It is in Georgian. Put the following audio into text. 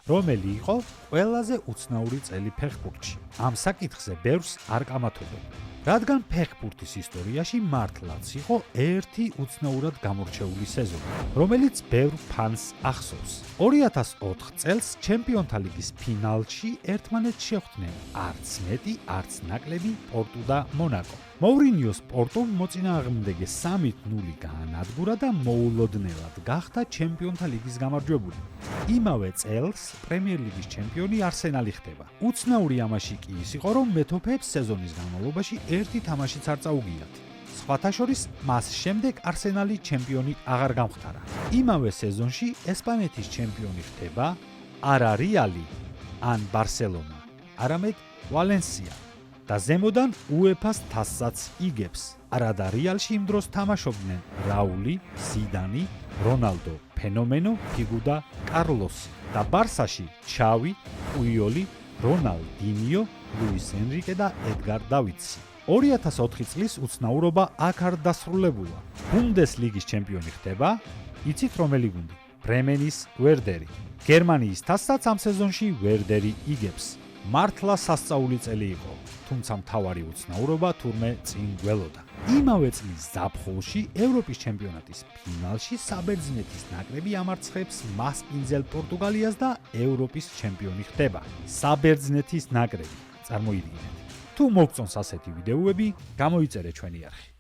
რომელი იყო ყველაზე უცნაური წელი ფეხბურთში. ამ საკითხზე ბევრს არ კამათობენ. რადგან ფეხბურთის ისტორიაში მართლაც იყო ერთი უცნაურად გამორჩეული სეზონი, რომელიც ბევრ ფანს ახსოვს. 2004 წელს ჩემპიონთა ლიგის ფინალში ერთმანეთს შეხვდნენ არც მეტი, არც ნაკლები პორტუ და მონაკო. მოვრინიოს პორტომ მოწინააღმდეგე 3-0 გაანადგურა და მოულოდნელად გახდა ჩემპიონთა ლიგის გამარჯვებული. იმავე წელს პრემიერ ლიგის ჩემპიონი არსენალი ხდება. უცნაური ამაში კი ის იყო, რომ მეტოქეებს სეზონის განმავლობაში ერთი თამაშიც არ წაუგიათ. სხვათა შორის მას შემდეგ არსენალი ჩემპიონი აღარ გამხდარა. იმავე სეზონში ესპანეთის ჩემპიონი ხდება არა რეალი ან ბარსელონა, არამედ ვალენსია. და ზემოდან უეფას თასსაც იგებს. არადა რეალში იმ დროს თამაშობდნენ რაული, ზიდანი, რონალდო, ფენომენო, ფიგუ და კარლოსი. და ბარსაში ჩავი, პუიოლი, რონალდინიო, ლუის ენრიკე და ედგარ დავიდსი. 2004 წლის უცნაურობა აქ არ დასრულებულა. ბუნდესლიგის ჩემპიონი ხდება, იცით რომელი გუნდი? ბრემენის ვერდერი. გერმანიის თასსაც ამ სეზონში ვერდერი იგებს. მართლა სასწაული წელი იყო, თუმცა მთავარი უცნაურობა თურმე წინ გველოდა. იმავე წლის ზაფხულში ევროპის ჩემპიონატის ფინალში საბერძნეთის ნაკრები ამარცხებს მასპინძელ პორტუგალიას და ევროპის ჩემპიონი ხდება. საბერძნეთის ნაკრები, წარმოიდგინეთ. თუ მოგწონს ასეთი ვიდეოები, გამოიწერე ჩვენი არხი.